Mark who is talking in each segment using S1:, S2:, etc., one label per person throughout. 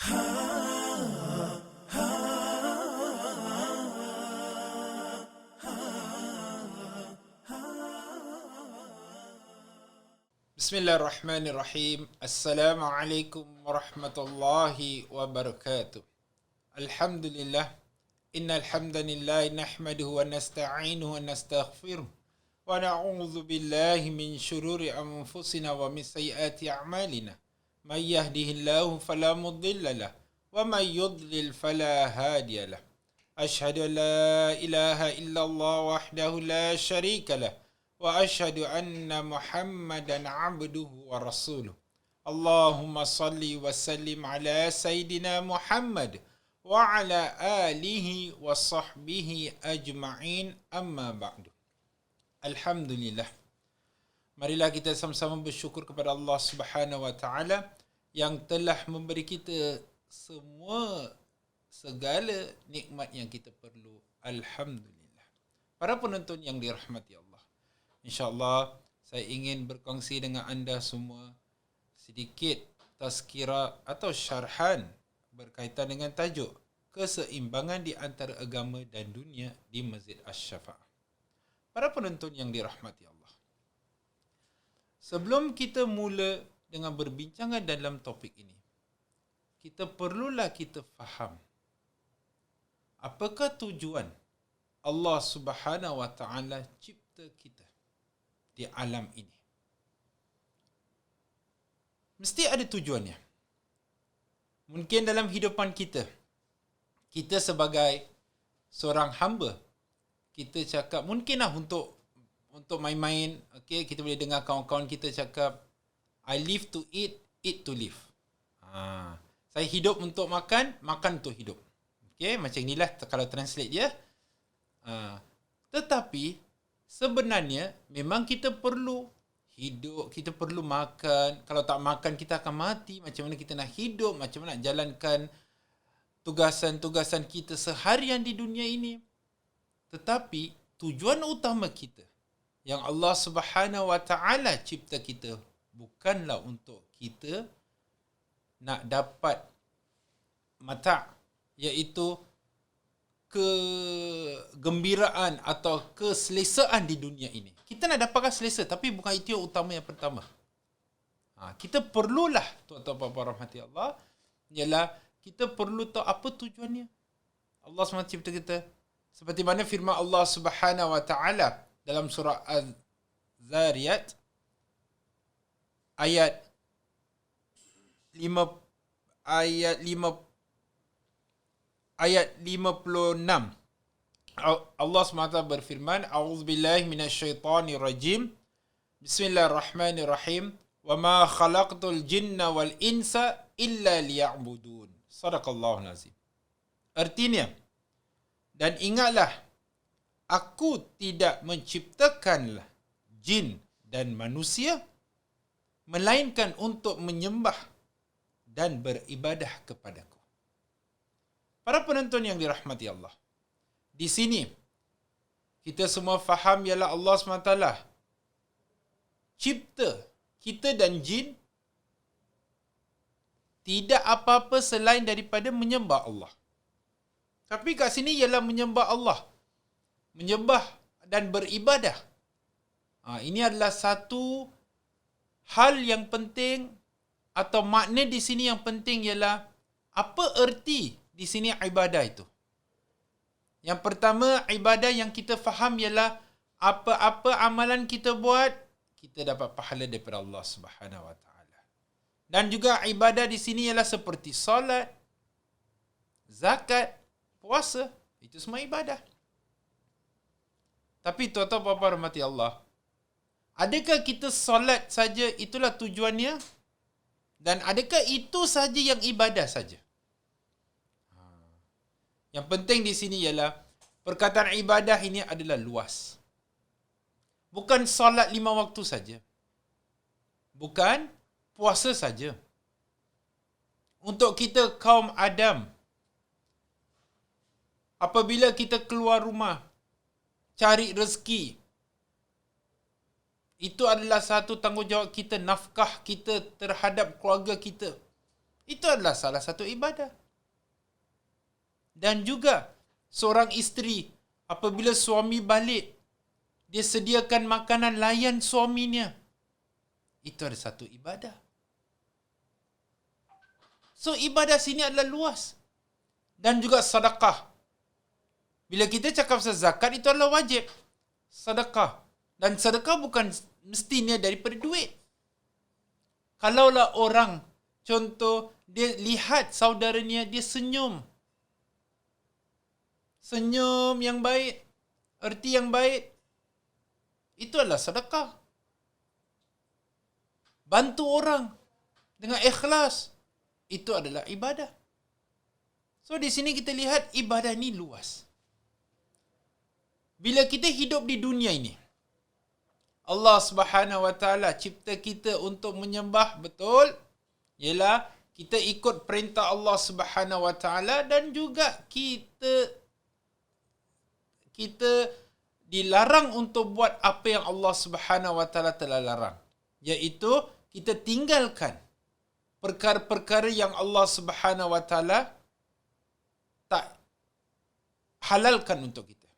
S1: Bismillahirrahmanirrahim. Assalamualaikum warahmatullahi wabarakatuh. Alhamdulillah. Innal hamdalillah nahmaduhu wa nasta'inuhu wa nastaghfiruh. Wa na'udzu billahi min syururi anfusina wa min sayyiati a'malina. May yahdihillahu fala mudilla lahu wa may yudlil fala hadiya lahu. Asyhadu an la ilaha illallah wahdahu la syarika lahu wa asyhadu anna Muhammadan abduhu wa rasuluh. Allahumma salli wa sallim ala Sayyidina Muhammad wa ala alihi wa sahbihi ajma'in, amma ba'du. Alhamdulillah. Marilah kita sama-sama bersyukur kepada Allah Subhanahu wa taala yang telah memberi kita segala nikmat yang kita perlu. Alhamdulillah. Para penonton yang dirahmati Allah, InsyaAllah saya ingin berkongsi dengan anda semua sedikit tazkirah atau syarhan berkaitan dengan tajuk keseimbangan di antara agama dan dunia di Masjid Asy-Syafa'ah. Para penonton yang dirahmati Allah, sebelum kita mula dengan berbincangan dalam topik ini, kita faham apakah tujuan Allah Subhanahu wa taala cipta kita di alam ini. Mesti ada tujuannya. Mungkin dalam hidupan kita sebagai seorang hamba, kita cakap mungkinlah untuk main-main, okey, kita boleh dengar kawan-kawan kita cakap, I live to eat, eat to live. Saya hidup untuk makan, makan untuk hidup. Okey, macam inilah kalau translate dia. Tetapi sebenarnya memang kita perlu hidup, kita perlu makan. Kalau tak makan kita akan mati. Macam mana kita nak hidup, macam mana nak jalankan tugasan-tugasan kita seharian di dunia ini. Tetapi tujuan utama kita yang Allah Subhanahu wa taala cipta kita bukanlah untuk kita nak dapat mata', iaitu kegembiraan atau keselesaan di dunia ini. Kita nak dapatkan selesa, tapi bukan itu yang utama yang pertama. Kita perlulah, tuan-tuan dan puan-puan rahmati Allah, ialah kita perlu tahu apa tujuannya. Allah SWT cipta kita. Seperti mana firman Allah Subhanahu wa taala dalam surah Az-Zariyat ayat 56. Allah SWT berfirman, A'udzubillahi minasyaitanirrajim. Bismillahirrahmanirrahim. Wa ma khalaqtul jinna wal insa illa liya'budun. Sadaqallahul azim. Artinya, dan ingatlah, aku tidak menciptakanlah jin dan manusia melainkan untuk menyembah dan beribadah kepadaku. Para penonton yang dirahmati Allah, di sini kita semua faham ialah Allah SWT cipta kita dan jin tidak apa-apa selain daripada menyembah Allah. Tapi kat sini ialah menyembah Allah, menyembah dan beribadah. Ini adalah satu hal yang penting, atau makna di sini yang penting ialah apa erti di sini ibadah itu. Yang pertama, ibadah yang kita faham ialah apa-apa amalan kita buat, kita dapat pahala daripada Allah Subhanahu wa taala. Dan juga ibadah di sini ialah seperti solat, zakat, puasa, itu semua ibadah. Tapi tuan-tuan puan-puan rahmati Allah, adakah kita solat saja itulah tujuannya? Dan adakah itu saja yang ibadah saja? Yang penting di sini ialah perkataan ibadah ini adalah luas. Bukan solat 5 waktu saja. Bukan puasa saja. Untuk kita kaum Adam, apabila kita keluar rumah, cari rezeki, itu adalah satu tanggungjawab kita, nafkah kita terhadap keluarga kita. Itu adalah salah satu ibadah. Dan juga seorang isteri apabila suami balik, dia sediakan makanan layan suaminya. Itu adalah satu ibadah. So ibadah sini adalah luas. Dan juga sedekah. Bila kita cakap pasal zakat, itu adalah wajib. Sedekah. Dan sedekah bukan mestinya daripada duit. Kalaulah orang, contoh, dia lihat saudaranya, dia senyum. Senyum yang baik, erti yang baik, itu adalah sedekah. Bantu orang dengan ikhlas, itu adalah ibadah. So di sini kita lihat ibadah ni luas. Bila kita hidup di dunia ini, Allah Subhanahu Wa Taala cipta kita untuk menyembah, betul? Ialah kita ikut perintah Allah Subhanahu Wa Taala dan juga kita dilarang untuk buat apa yang Allah Subhanahu Wa Taala telah larang, iaitu kita tinggalkan perkara-perkara yang Allah Subhanahu Wa Taala tak halalkan untuk kita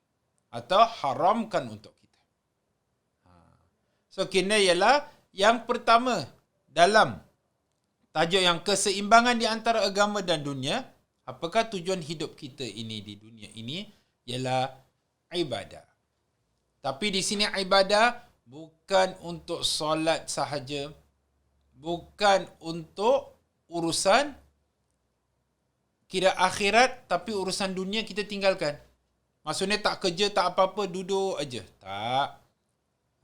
S1: atau haramkan untuk kita. So kena ialah yang pertama dalam tajuk yang keseimbangan di antara agama dan dunia. Apakah tujuan hidup kita ini di dunia ini? Ialah ibadah. Tapi di sini ibadah bukan untuk solat sahaja, bukan untuk urusan kira akhirat, tapi urusan dunia kita tinggalkan. Maksudnya tak kerja, tak apa-apa, duduk aja. Tak.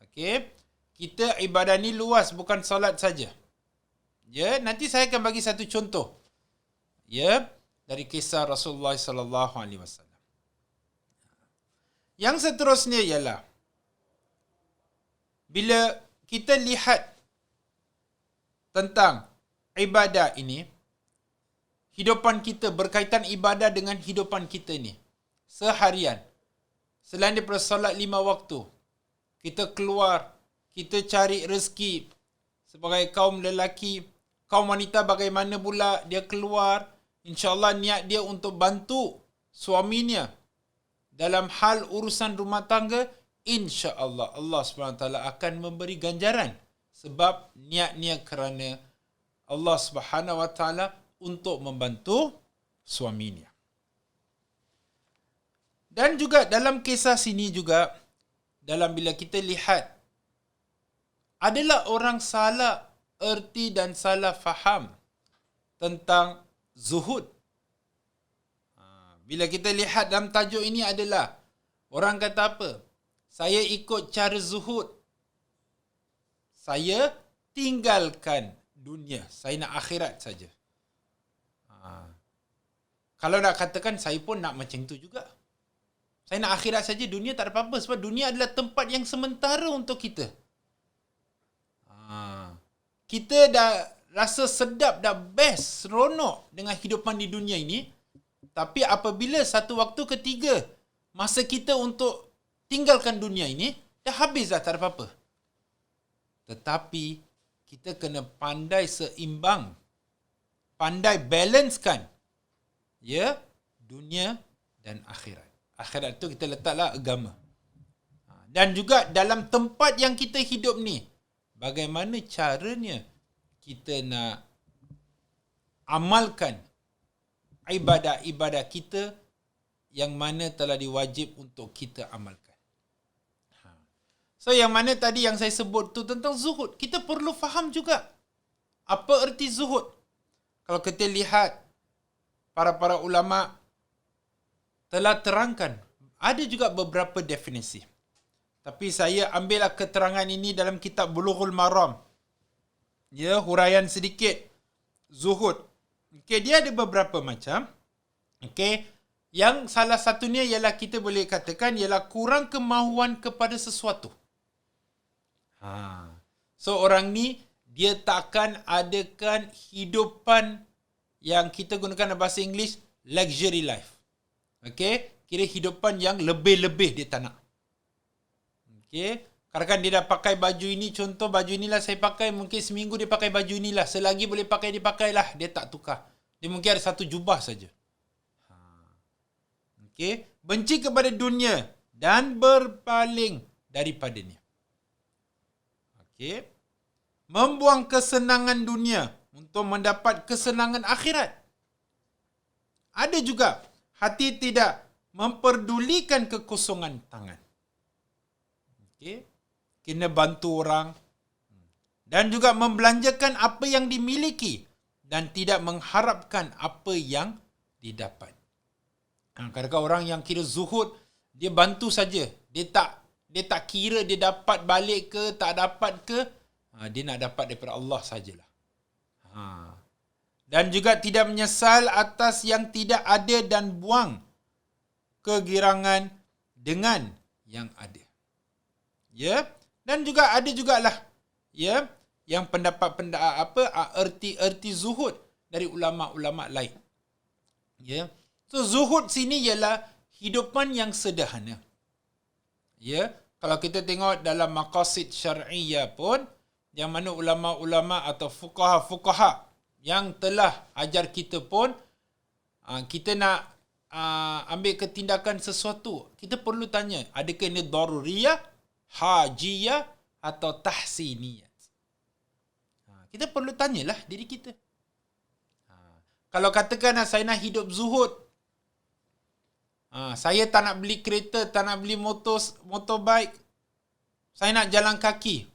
S1: Okey. Kita ibadah ni luas, bukan solat saja. Ya, nanti saya akan bagi satu contoh. Ya, dari kisah Rasulullah sallallahu alaihi wasallam. Yang seterusnya ialah bila kita lihat tentang ibadah ini, hidupan kita berkaitan ibadah dengan hidupan kita ni seharian. Selain daripada solat 5 waktu, kita keluar, kita cari rezeki sebagai kaum lelaki. Kaum wanita bagaimana pula dia keluar, insya-Allah niat dia untuk bantu suaminya dalam hal urusan rumah tangga, insya-Allah Allah SWT akan memberi ganjaran sebab niatnya kerana Allah SWT untuk membantu suaminya. Dan juga dalam kisah sini juga, dalam bila kita lihat adalah orang salah erti dan salah faham tentang zuhud. Bila kita lihat dalam tajuk ini adalah orang kata apa? Saya ikut cara zuhud. Saya tinggalkan dunia. Saya nak akhirat saja. Kalau nak katakan saya pun nak macam tu juga. Saya nak akhirat saja, dunia tak ada apa-apa sebab dunia adalah tempat yang sementara untuk kita. Kita dah rasa sedap, dah best, seronok dengan hidupan di dunia ini. Tapi apabila satu waktu ketiga, masa kita untuk tinggalkan dunia ini, dah habis dah, tak ada apa-apa. Tetapi, kita kena pandai seimbang. Pandai balancekan. Ya, dunia dan akhirat. Akhirat tu kita letaklah agama. Dan juga dalam tempat yang kita hidup ni, bagaimana caranya kita nak amalkan ibadah-ibadah kita yang mana telah diwajib untuk kita amalkan. So yang mana tadi yang saya sebut tu tentang zuhud, kita perlu faham juga apa erti zuhud. Kalau kita lihat para ulama telah terangkan, ada juga beberapa definisi. Tapi saya ambillah keterangan ini dalam kitab Bulughul Maram. Ya, huraian sedikit zuhud. Okey, dia ada beberapa macam. Okey, yang salah satunya ialah kita boleh katakan ialah kurang kemahuan kepada sesuatu. So orang ni dia takkan adakan hidupan yang kita gunakan dalam bahasa Inggeris luxury life. Okey, kira hidupan yang lebih-lebih dia tak nak. Okey, Kadang-kadang dia dah pakai baju ini, contoh baju inilah saya pakai, mungkin seminggu dia pakai baju inilah, selagi boleh pakai dia pakailah, dia tak tukar. Dia mungkin ada satu jubah saja. Okey, benci kepada dunia dan berpaling daripadanya. Okey. Membuang kesenangan dunia untuk mendapat kesenangan akhirat. Ada juga hati tidak memperdulikan kekosongan tangan. Okey. Kena bantu orang dan juga membelanjakan apa yang dimiliki dan tidak mengharapkan apa yang didapat. Kadang-kadang orang yang kira zuhud, dia bantu saja. Dia tak kira dia dapat balik ke, tak dapat ke. Dia nak dapat daripada Allah sajalah. Dan juga tidak menyesal atas yang tidak ada dan buang kegirangan dengan yang ada. Ya, dan juga ada jugalah ya yang erti zuhud dari ulama-ulama lain. Ya. So zuhud sini ialah hidupan yang sederhana. Ya, kalau kita tengok dalam maqasid syar'iyyah pun, yang mana ulama-ulama atau fuqaha-fuqaha yang telah ajar kita pun, kita nak ambil ketindakan sesuatu, kita perlu tanya, adakah ini daruriyah, hajiyah atau tahsiniyah? Kita perlu tanyalah diri kita. Kalau katakan saya nak hidup zuhud, saya tak nak beli kereta, tak nak beli motorbike, saya nak jalan kaki.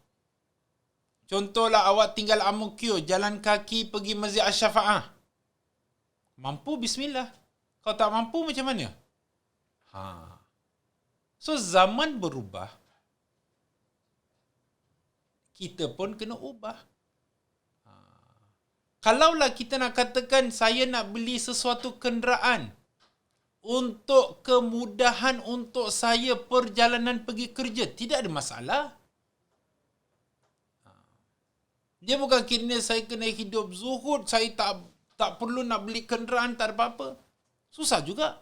S1: Contohlah awak tinggal Ang Mo Kio, jalan kaki pergi Masjid Asy-Syafa'ah. Mampu, bismillah. Kalau tak mampu, macam mana? So, zaman berubah. Kita pun kena ubah. Kalaulah kita nak katakan saya nak beli sesuatu kenderaan untuk kemudahan untuk saya perjalanan pergi kerja, tidak ada masalah. Dia bukan kira saya kena hidup zuhud, saya tak perlu nak beli kenderaan, tak ada apa-apa. Susah juga.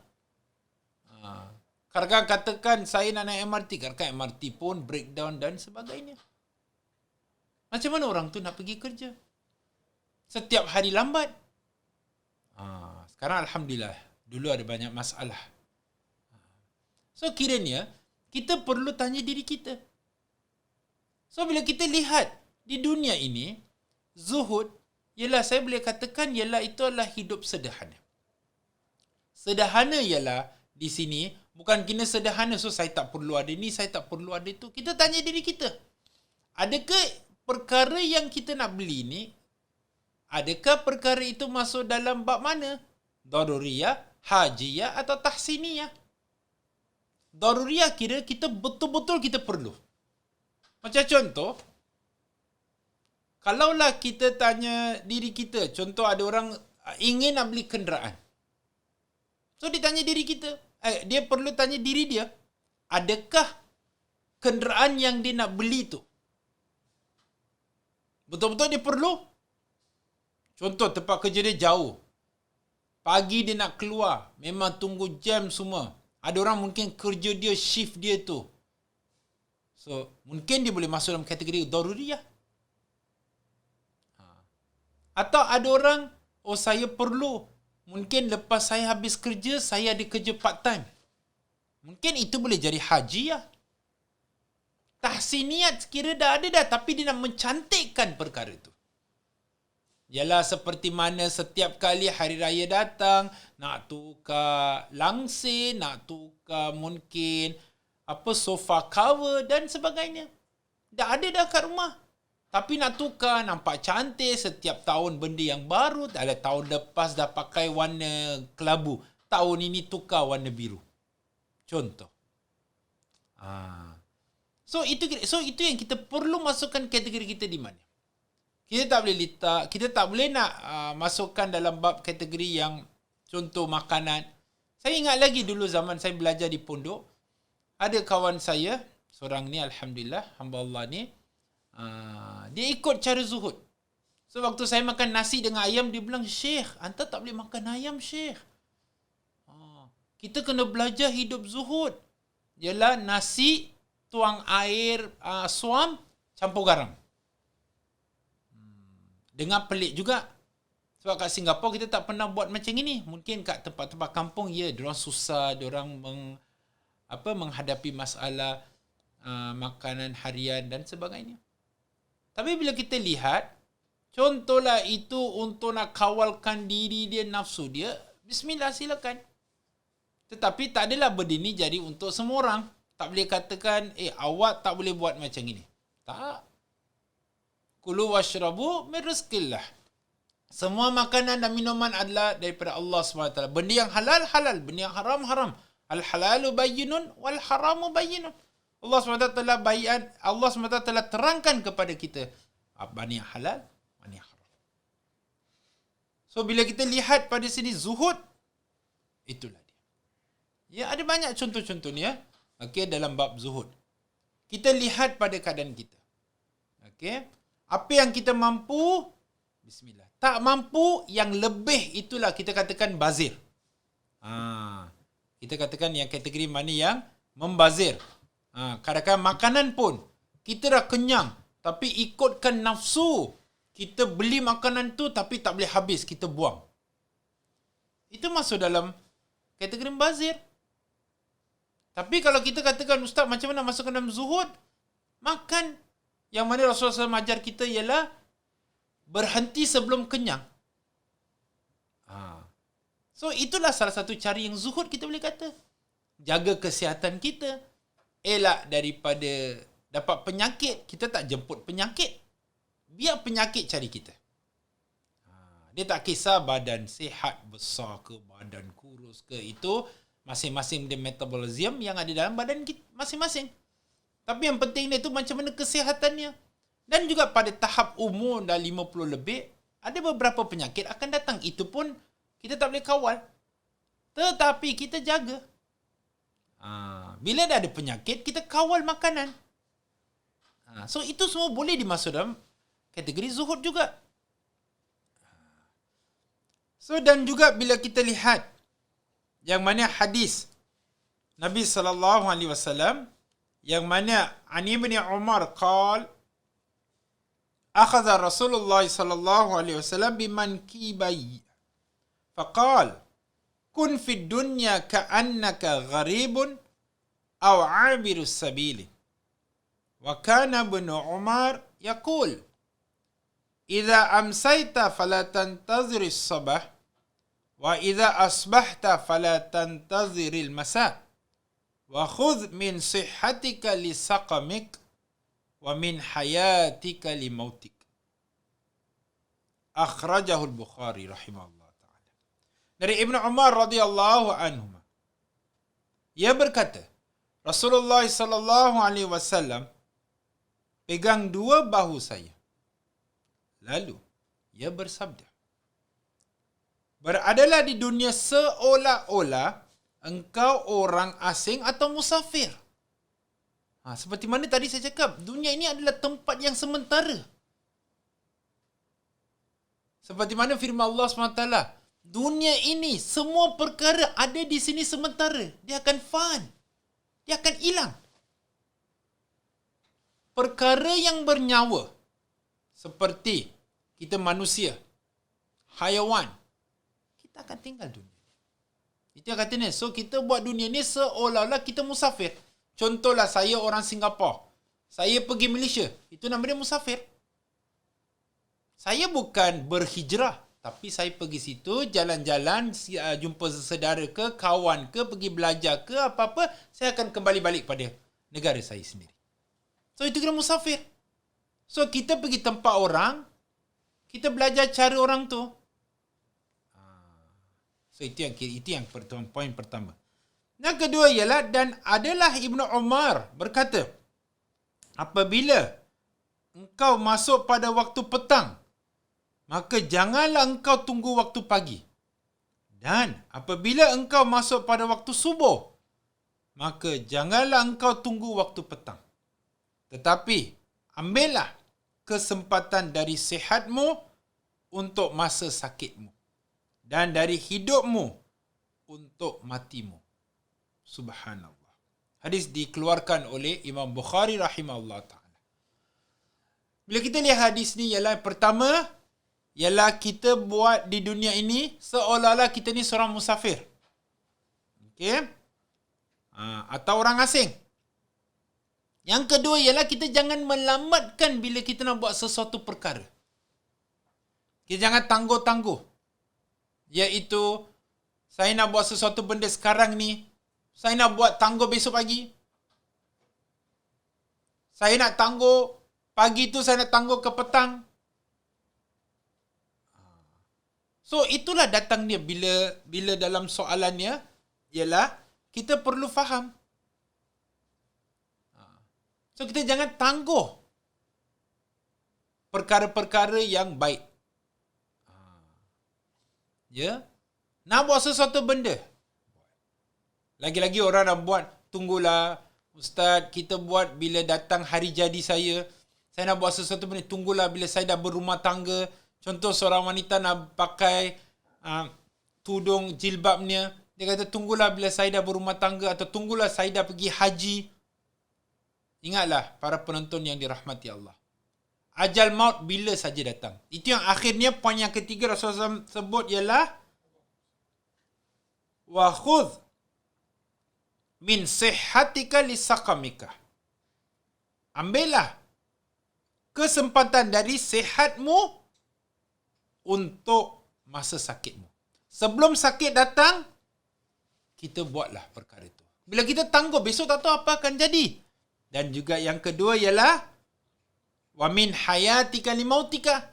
S1: Kadang-kadang katakan saya nak naik MRT, kadang-kadang MRT pun breakdown dan sebagainya. Macam mana orang tu nak pergi kerja? Setiap hari lambat. Sekarang Alhamdulillah. Dulu ada banyak masalah. So kiranya, kita perlu tanya diri kita. So bila kita lihat di dunia ini, zuhud, ialah saya boleh katakan ialah itu adalah hidup sederhana. Sederhana ialah di sini, bukan kena sederhana, so saya tak perlu ada ni, saya tak perlu ada itu. Kita tanya diri kita, adakah perkara yang kita nak beli ni, adakah perkara itu masuk dalam bab mana? Daruriyah, hajiyah atau tahsiniyah? Daruriyah kira kita betul-betul kita perlu. Macam contoh, kalaulah kita tanya diri kita, contoh ada orang ingin nak beli kenderaan. So dia tanya diri kita, dia perlu tanya diri dia, adakah kenderaan yang dia nak beli tu betul-betul dia perlu? Contoh tempat kerja dia jauh. Pagi dia nak keluar, memang tunggu jam semua. Ada orang mungkin kerja dia, shift dia tu. So, mungkin dia boleh masuk dalam kategori daruriyah. Atau ada orang, saya perlu. Mungkin lepas saya habis kerja, saya ada kerja part time. Mungkin itu boleh jadi hajiyah. Tahsiniyat kira dah ada dah, tapi dia nak mencantikkan perkara itu. Ialah seperti mana setiap kali hari raya datang, nak tukar langsir, nak tukar mungkin sofa cover dan sebagainya. Dah ada dah kat rumah. Tapi nak tukar, nampak cantik, setiap tahun benda yang baru. Tahun lepas dah pakai warna kelabu, tahun ini tukar warna biru. Contoh. So itu yang kita perlu masukkan kategori kita di mana. Kita tak boleh nak masukkan dalam bab kategori yang contoh makanan. Saya ingat lagi dulu zaman saya belajar di pondok, ada kawan saya, seorang ni Alhamdulillah, hamba Allah ni, dia ikut cara zuhud. So waktu saya makan nasi dengan ayam, dia bilang, "Syekh, anta tak boleh makan ayam, Syekh. Kita kena belajar hidup zuhud. Ialah nasi tuang air suam, campur garam. Dengar pelik juga. Sebab kat Singapura kita tak pernah buat macam ini. Mungkin kat tempat-tempat kampung, diorang susah, diorang menghadapi masalah makanan harian dan sebagainya. Tapi bila kita lihat, contohlah itu untuk nak kawalkan diri dia, nafsu dia, bismillah, silakan. Tetapi tak adalah berdini jadi untuk semua orang. Tak boleh katakan, awak tak boleh buat macam ini. Tak. Kulu washrabu min rizqillah. Semua makanan dan minuman adalah daripada Allah SWT. Benda yang halal, halal. Benda yang haram, haram. Al-halalu bayyinun wal haramu bayyinun. Allah SWT telah terangkan kepada kita mana yang halal, mana yang haram. So, bila kita lihat pada sini zuhud, itulah dia. Ya, ada banyak contoh-contoh ni dalam bab zuhud. Kita lihat pada keadaan kita. Apa yang kita mampu, bismillah. Tak mampu, yang lebih itulah kita katakan bazir. Kita katakan yang kategori mana yang membazir. Kadang-kadang makanan pun, kita dah kenyang, tapi ikutkan nafsu. Kita beli makanan tu, tapi tak boleh habis, kita buang. Itu masuk dalam kategori membazir. Tapi kalau kita katakan, Ustaz, macam mana masukkan dalam zuhud? Makan. Yang mana Rasulullah SAW ajar kita ialah berhenti sebelum kenyang. So, itulah salah satu cara yang zuhud kita boleh kata. Jaga kesihatan kita. Elak daripada dapat penyakit. Kita tak jemput penyakit. Biar penyakit cari kita. Dia tak kisah badan sihat, besar ke, badan kurus ke. Itu masing-masing dia metabolism yang ada dalam badan kita masing-masing. Tapi yang penting dia tu macam mana kesihatannya. Dan juga pada tahap umur dah 50 lebih, ada beberapa penyakit akan datang. Itu pun kita tak boleh kawal. Tetapi kita jaga. Bila dah ada penyakit, kita kawal makanan. So, itu semua boleh dimasuk dalam kategori zuhud juga. So, dan juga bila kita lihat yang mana hadis Nabi SAW, yang mana Ani bin Umar qal, akhadha Rasulullah SAW bimankibai faqal, kun fi dunya ka'annaka gharibun aw 'abirus sabili. Wa kana ibn Umar yaqul, idza amsayta fala tantazir as-sabah wa idza asbahta fala tantazir al-masa. Wa khudh min sihhatika li saqamik wa min hayatika li mautik. Akhrajahu al-Bukhari rahimahullah ta'ala. Dari Ibn Umar radhiyallahu anhu, ia berkata, Rasulullah sallallahu alaihi wasallam pegang dua bahu saya. Lalu ia bersabda, beradalah di dunia seolah-olah engkau orang asing atau musafir. Seperti mana tadi saya cakap, dunia ini adalah tempat yang sementara. Seperti mana firman Allah SWT, dunia ini, semua perkara ada di sini sementara. Dia akan fan. Dia akan hilang. Perkara yang bernyawa, seperti kita manusia, haiwan, kita akan tinggal dunia. Itu yang katanya. So, kita buat dunia ni seolah-olah kita musafir. Contohlah, saya orang Singapura. Saya pergi Malaysia. Itu nama dia musafir. Saya bukan berhijrah. Tapi saya pergi situ, jalan-jalan, jumpa saudara ke, kawan ke, pergi belajar ke, apa-apa. Saya akan kembali balik pada negara saya sendiri. So, itu kira musafir. So, kita pergi tempat orang, kita belajar cara orang tu. So, itu yang poin pertama. Yang kedua ialah, dan adalah Ibnu Umar berkata, apabila engkau masuk pada waktu petang, maka janganlah engkau tunggu waktu pagi. Dan apabila engkau masuk pada waktu subuh, maka janganlah engkau tunggu waktu petang. Tetapi, ambillah kesempatan dari sihatmu untuk masa sakitmu. Dan dari hidupmu untuk matimu. Subhanallah. Hadis dikeluarkan oleh Imam Bukhari rahimahullah ta'ala. Bila kita lihat hadis ni, ialah pertama, ialah kita buat di dunia ini seolah-olah kita ni seorang musafir. Okey? Atau orang asing. Yang kedua ialah kita jangan melambatkan bila kita nak buat sesuatu perkara. Kita jangan tangguh-tangguh. Iaitu, saya nak buat sesuatu benda sekarang ni, saya nak buat tangguh besok pagi. Saya nak tangguh pagi tu, saya nak tangguh ke petang. So, itulah datang dia bila dalam soalannya, ialah kita perlu faham. So, kita jangan tangguh perkara-perkara yang baik. Ya, nak buat sesuatu benda. Lagi-lagi orang nak buat, tunggulah Ustaz, kita buat bila datang hari jadi saya. Saya nak buat sesuatu benda, tunggulah bila saya dah berumah tangga. Contoh seorang wanita nak pakai tudung jilbabnya. Dia kata tunggulah bila saya dah berumah tangga atau tunggulah saya dah pergi haji. Ingatlah para penonton yang dirahmati Allah. Ajal maut bila saja datang. Itu yang akhirnya poin yang ketiga Rasulullah SAW sebut ialah wa khudh min sihhatika lisaqamika. Ambillah kesempatan dari sihatmu untuk masa sakitmu. Sebelum sakit datang, kita buatlah perkara itu. Bila kita tangguh, besok tak tahu apa akan jadi. Dan juga yang kedua ialah wa min hayatika limautika.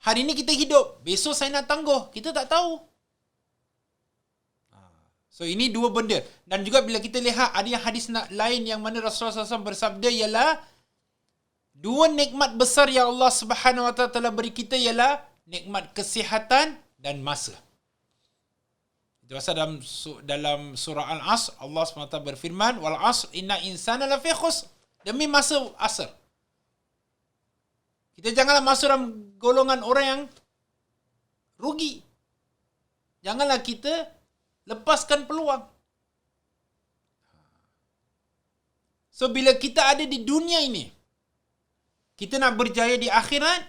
S1: Hari ini kita hidup, besok saya nak tangguh, kita tak tahu. So ini dua benda. Dan juga bila kita lihat ada yang hadis lain yang mana Rasulullah SAW bersabda ialah dua nikmat besar yang Allah Subhanahu Wa Taala telah beri kita ialah nikmat kesihatan dan masa. Itu pasal dalam surah Al-Asr Allah SWT berfirman wal asr inna insana lafi khusr. Demi masa asar. Kita janganlah masuk dalam golongan orang yang rugi. Janganlah kita lepaskan peluang. So, bila kita ada di dunia ini, kita nak berjaya di akhirat,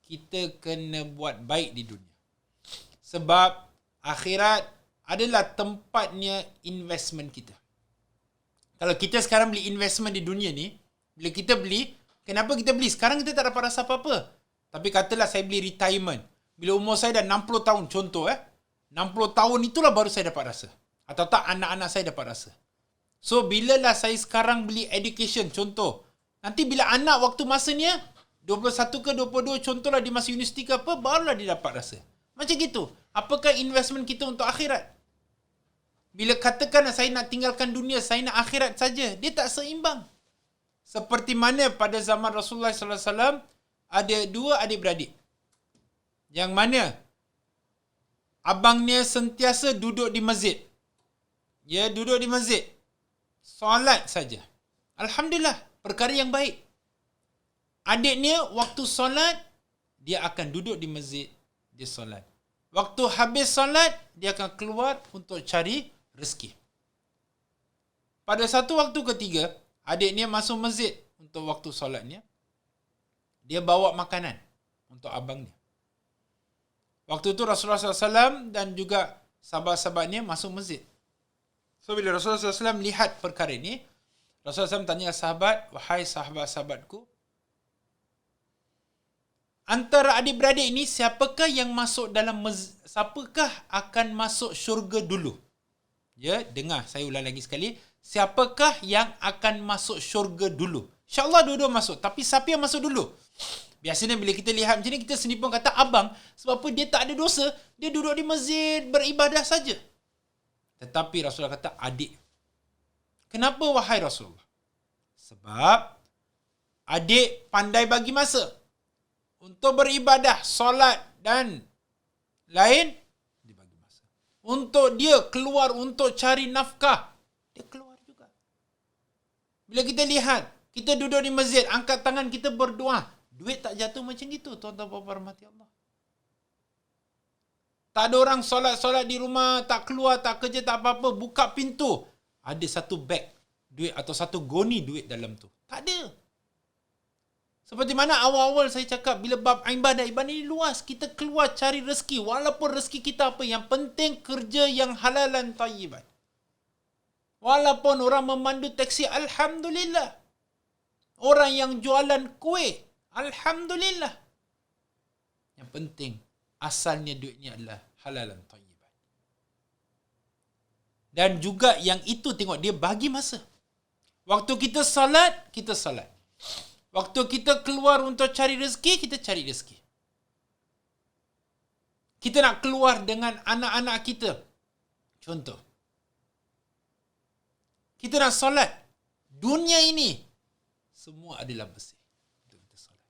S1: kita kena buat baik di dunia. Sebab akhirat adalah tempatnya investment kita. Kalau kita sekarang beli investment di dunia ni, bila kita beli, kenapa kita beli? Sekarang kita tak dapat rasa apa-apa. Tapi katalah saya beli retirement. Bila umur saya dah 60 tahun, contoh 60 tahun itulah baru saya dapat rasa. Atau tak anak-anak saya dapat rasa. So, bilalah saya sekarang beli education, contoh. Nanti bila anak waktu masanya, 21 ke 22, contohlah di masa universiti ke apa, barulah dia dapat rasa. Macam gitu. Apakah investment kita untuk akhirat? Bila katakan saya nak tinggalkan dunia, saya nak akhirat saja, dia tak seimbang. Seperti mana pada zaman Rasulullah SAW, ada dua adik-beradik. Yang mana abangnya sentiasa duduk di masjid. Ya, duduk di masjid. Solat saja. Alhamdulillah, perkara yang baik. Adiknya waktu solat, dia akan duduk di masjid, dia solat. Waktu habis solat, dia akan keluar untuk cari rezeki. Pada satu waktu ketiga, adiknya masuk masjid untuk waktu solatnya. Dia bawa makanan untuk abangnya. Waktu itu Rasulullah SAW dan juga sahabat-sahabatnya masuk masjid. So, bila Rasulullah SAW lihat perkara ini, Rasulullah SAW tanya sahabat, wahai sahabat-sahabatku, antara adik-beradik ini, siapakah yang masuk dalam siapakah akan masuk syurga dulu? Ya, dengar, saya ulang lagi sekali. Siapakah yang akan masuk syurga dulu? InsyaAllah dua-dua masuk. Tapi siapa yang masuk dulu? Biasanya bila kita lihat macam ni, kita sendiri pun kata abang. Sebab apa? Dia tak ada dosa. Dia duduk di masjid, beribadah saja. Tetapi Rasulullah kata adik. Kenapa wahai Rasulullah? Sebab adik pandai bagi masa. Untuk beribadah, solat dan lain, dia bagi masa. Untuk dia keluar untuk cari nafkah, dia keluar juga. Bila kita lihat, kita duduk di masjid, angkat tangan kita berdoa, duit tak jatuh macam itu, tuan-tuan puan rahmati Allah. Tak ada orang solat-solat di rumah, tak keluar, tak kerja, tak apa-apa, buka pintu. ada satu beg duit atau satu goni duit dalam tu. Tak ada. Seperti mana awal-awal saya cakap, bila bab ibadah ini luas. Kita keluar cari rezeki. Walaupun rezeki kita apa, yang penting kerja yang halalan tayyiban. Walaupun orang memandu taksi, Alhamdulillah. Orang yang jualan kuih, Alhamdulillah. Yang penting, asalnya duitnya adalah halalan tayyiban. Dan juga yang itu tengok, dia bagi masa. Waktu kita salat, kita salat. Waktu kita keluar untuk cari rezeki, kita cari rezeki. Kita nak keluar dengan anak-anak kita. Contoh. Kita nak solat. Dunia ini, semua adalah bersih untuk kita solat.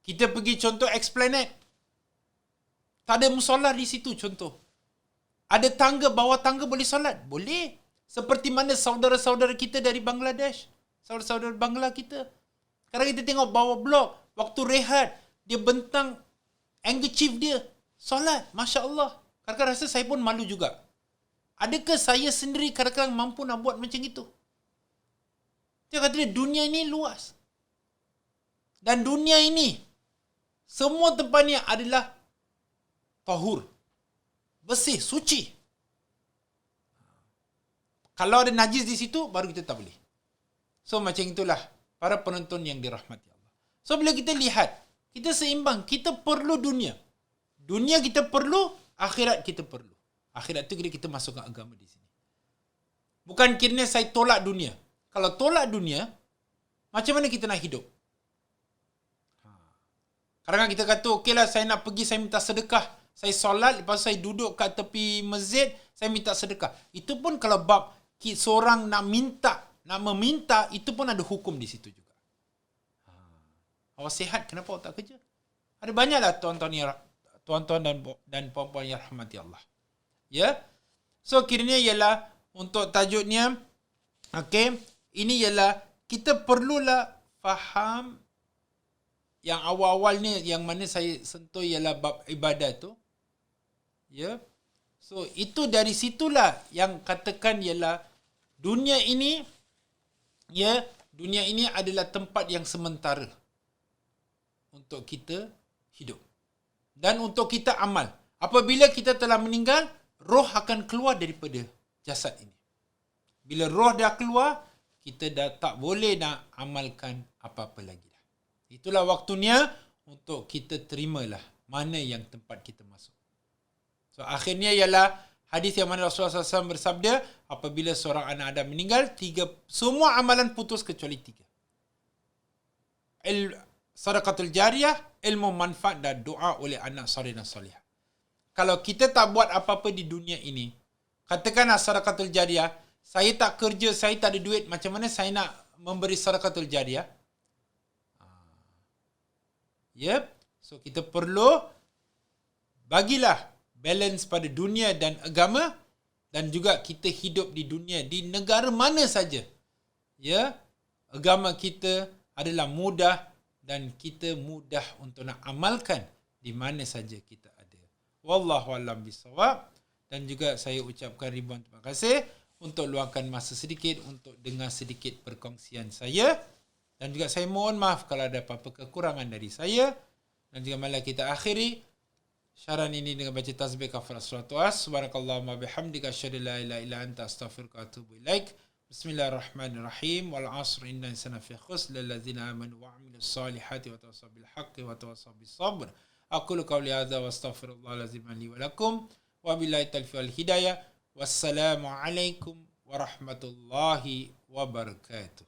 S1: Kita pergi contoh Esplanade. Tak ada musolah di situ contoh. Ada tangga, bawah tangga boleh solat? Boleh. Seperti mana saudara-saudara kita dari Bangladesh. Saudara-saudara Bangla kita. Sekarang kita tengok bawah blok. Waktu rehat, dia bentang handkerchief dia. Solat. Masya Allah. Kadang-kadang rasa saya pun malu juga. Adakah saya sendiri kadang-kadang mampu nak buat macam itu? Dia kata dia, dunia ini luas. Dan dunia ini, semua tempatnya adalah tahur. Bersih, suci. Kalau ada najis di situ, baru kita tak boleh. So macam itulah para penonton yang dirahmati Allah. So bila kita lihat, kita seimbang, kita perlu dunia. Dunia kita perlu, akhirat kita perlu. Akhirat tu kita masukkan agama di sini. Bukan kiranya saya tolak dunia. Kalau tolak dunia, macam mana kita nak hidup? Kadang-kadang kita kata, okeylah saya nak pergi, saya minta sedekah. Saya solat, lepas saya duduk kat tepi masjid, saya minta sedekah. Itu pun kalau bab seorang nak meminta, itu pun ada hukum di situ juga. Awak sihat, kenapa awak tak kerja? Ada banyaklah tuan-tuan dan puan-puan yang rahmati Allah. Ya. So kiranya ialah untuk tajuknya, okey, ini ialah kita perlulah faham yang awal-awalnya yang mana saya sentuh ialah bab ibadat tu. Ya. So itu dari situlah yang katakan ialah dunia ini, ya, dunia ini adalah tempat yang sementara untuk kita hidup dan untuk kita amal. Apabila kita telah meninggal, roh akan keluar daripada jasad ini. Bila roh dah keluar, kita dah tak boleh nak amalkan apa-apa lagi dah. Itulah waktunya untuk kita terimalah mana yang tempat kita masuk. So akhirnya ialah hadis yang mana Rasulullah SAW bersabda, apabila seorang anak Adam meninggal, semua amalan putus kecuali 3. Sadaqatul jariyah, ilmu manfaat dan doa oleh anak soleh dan solehah. Kalau kita tak buat apa-apa di dunia ini, katakanlah sadaqatul jariyah, saya tak kerja, saya tak ada duit, macam mana saya nak memberi sadaqatul jariyah? Yep. So kita perlu bagilah balance pada dunia dan agama, dan juga kita hidup di dunia, di negara mana saja. Ya, agama kita adalah mudah dan kita mudah untuk nak amalkan di mana saja kita ada. Wallahu a'lam bissawab. Dan juga saya ucapkan ribuan terima kasih untuk luangkan masa sedikit untuk dengar sedikit perkongsian saya. Dan juga saya mohon maaf kalau ada apa-apa kekurangan dari saya. Dan juga malah kita akhiri syaran ini dengan baca tasbih kafarat salawat was. Subhanakallahumma bihamdika asyhadu an la ilaha illa anta astaghfiruka wa atubu ilaik. Bismillahirrahmanirrahim. Wal 'asr inna insana fi khusr lil ladzina amanu wa 'amilus solihati wa tawassaw bil haqqi wa tawassaw bis sabr. Aqulu qawli hadza wa astaghfirullahal azim li wa lakum. Wa billahi taufiq wal hidayah. Wassalamu alaikum warahmatullahi wabarakatuh.